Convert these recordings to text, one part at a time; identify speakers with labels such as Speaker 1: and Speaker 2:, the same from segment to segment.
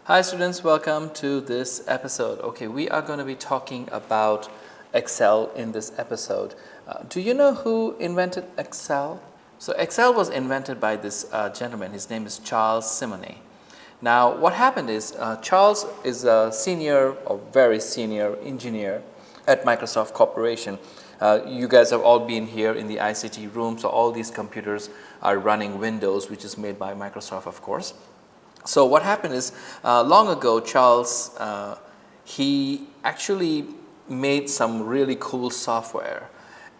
Speaker 1: Hi students, welcome to this episode. Okay, we are going to be talking about Excel in this episode. Do you know who invented Excel? So Excel was invented by this gentleman. His name is Charles Simonyi. Now what happened is Charles is a senior or very senior engineer at Microsoft Corporation. You guys have all been here in the ICT room, so all these computers are running Windows, which is made by Microsoft, of course. So what happened is long ago Charles he actually made some really cool software,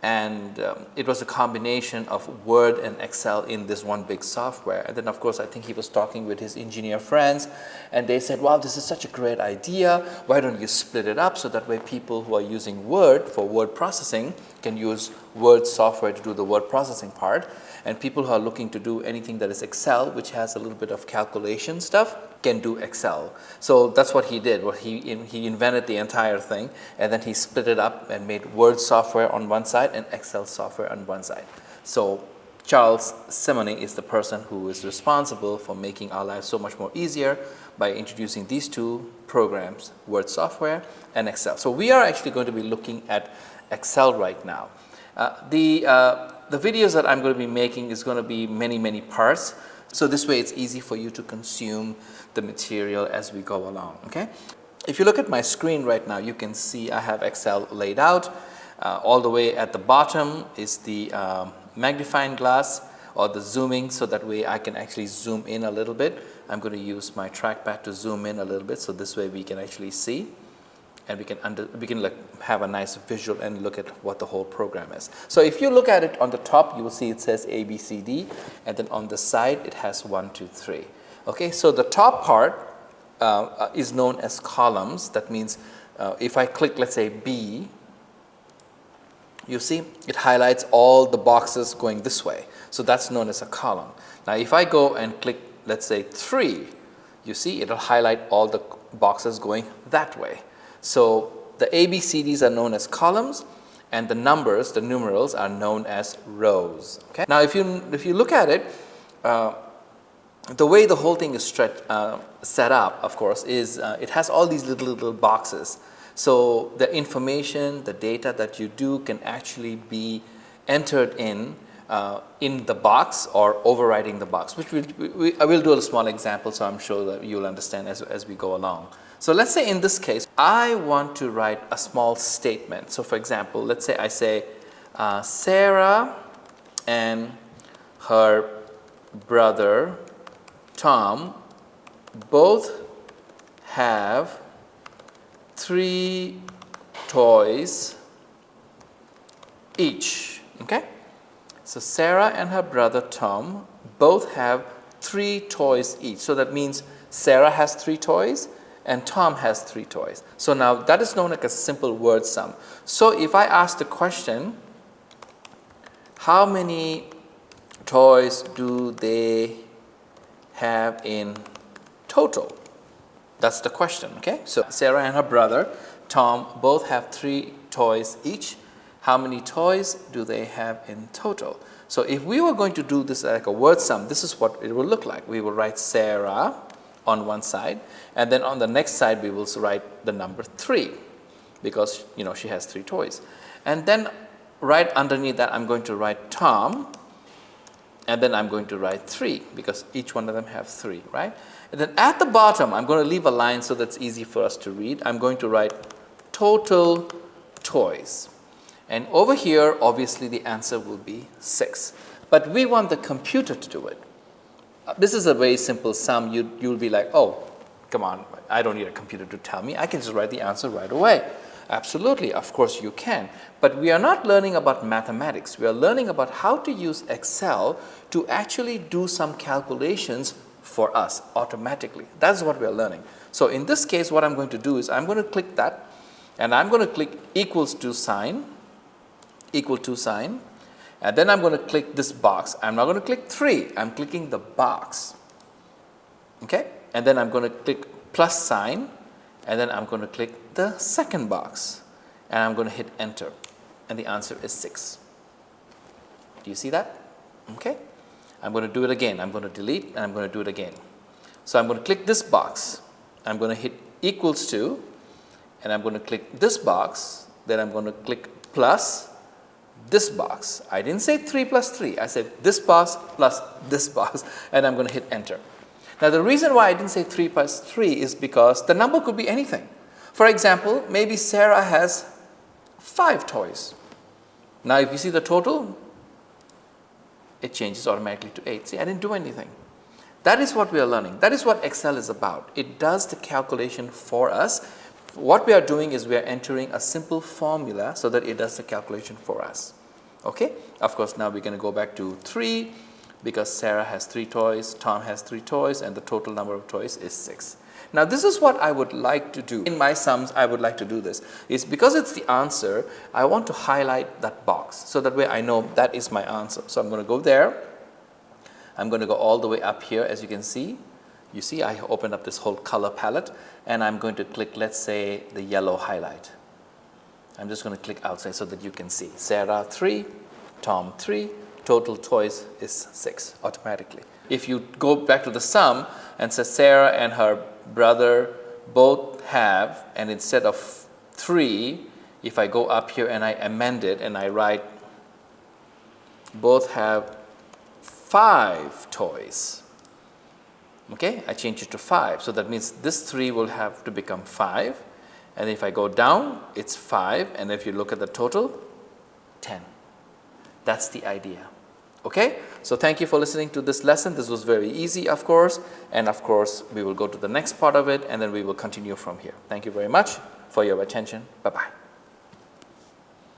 Speaker 1: and it was a combination of Word and Excel in this one big software. And then of course I think he was talking with his engineer friends, and they said, wow, this is such a great idea, why don't you split it up so that way people who are using Word for word processing can use Word software to do the word processing part, and people who are looking to do anything that is Excel, which has a little bit of calculation stuff, can do Excel. So that's what he did. He invented the entire thing, and then he split it up and made Word software on one side and Excel software on one side. So Charles Simonyi is the person who is responsible for making our lives so much more easier by introducing these two programs, Word software and Excel. So we are actually going to be looking at Excel right now. The videos that I'm going to be making is going to be many parts, so this way it's easy for you to consume the material as we go along. Okay, if you look at my screen right now, you can see I have Excel laid out. All the way at the bottom is the magnifying glass or the zooming, so that way I can actually zoom in a little bit. I'm going to use my trackpad to zoom in a little bit, so this way we can actually see, and we can like have a nice visual and look at what the whole program is. So if you look at it on the top, you will see it says A, B, C, D, and then on the side it has 1, 2, 3. Okay, so the top part is known as columns. That means if I click, let's say B, you see it highlights all the boxes going this way. So that's known as a column. Now if I go and click, let's say 3, you see it'll highlight all the boxes going that way. So the ABCDs are known as columns, and the numbers, the numerals, are known as rows. Okay. Now if you look at it, the way the whole thing is set up, of course, is it has all these little boxes. So the information, the data that you do can actually be entered in the box or overriding the box, which I will do a small example, so I'm sure that you'll understand as we go along. So let's say in this case, I want to write a small statement. So for example, let's say I say Sarah and her brother Tom both have 3 toys each. Okay? So Sarah and her brother Tom both have 3 toys each. So that means Sarah has 3 toys and Tom has 3 toys. So now that is known like a simple word sum. So if I ask the question, how many toys do they have in total? That's the question. Okay, so Sarah and her brother Tom both have 3 toys each. How many toys do they have in total? So if we were going to do this like a word sum, this is what it will look like. We will write Sarah on one side, and then on the next side we will write the number 3, because she has 3 toys. And then right underneath that I'm going to write Tom, and then I'm going to write 3, because each one of them have 3, right? And then at the bottom I'm going to leave a line so that's easy for us to read. I'm going to write total toys. And over here, obviously the answer will be 6. But we want the computer to do it. This is a very simple sum. You'll be like, oh, come on, I don't need a computer to tell me. I can just write the answer right away. Absolutely, of course you can. But we are not learning about mathematics. We are learning about how to use Excel to actually do some calculations for us automatically. That's what we are learning. So in this case, what I'm going to do is I'm going to click that, and I'm going to click equals to sign, equal to sign, and then I'm going to click this box. I'm not going to click 3, I'm clicking the box. Okay, and then I'm going to click plus sign, and then I'm going to click the second box, and I'm going to hit enter, and the answer is 6. Do you see that? Okay, I'm going to do it again. I'm going to delete, and I'm going to do it again. So I'm going to click this box. I'm going to hit equals to, and I'm going to click this box, then I'm going to click plus this box. I didn't say 3 plus 3, I said this box plus this box, and I'm going to hit enter. Now the reason why I didn't say 3 plus 3 is because the number could be anything. For example, maybe Sarah has 5 toys. Now if you see the total, it changes automatically to 8. See, I didn't do anything. That is what we are learning. That is what Excel is about. It does the calculation for us. What we are doing is we are entering a simple formula so that it does the calculation for us. Okay? Of course, now we're going to go back to 3 because Sarah has 3 toys, Tom has 3 toys, and the total number of toys is 6. Now, this is what I would like to do. In my sums, I would like to do this. It's because it's the answer, I want to highlight that box so that way I know that is my answer. So I'm going to go there. I'm going to go all the way up here, as you can see. You see, I opened up this whole color palette, and I'm going to click, let's say, the yellow highlight. I'm just going to click outside so that you can see. Sarah 3, Tom 3, total toys is 6 automatically. If you go back to the sum and say Sarah and her brother both have, and instead of 3, if I go up here and I amend it and I write both have 5 toys. Okay, I change it to 5. So that means this 3 will have to become 5. And if I go down, it's 5. And if you look at the total, 10. That's the idea. Okay, so thank you for listening to this lesson. This was very easy, of course. And of course, we will go to the next part of it, and then we will continue from here. Thank you very much for your attention. Bye-bye.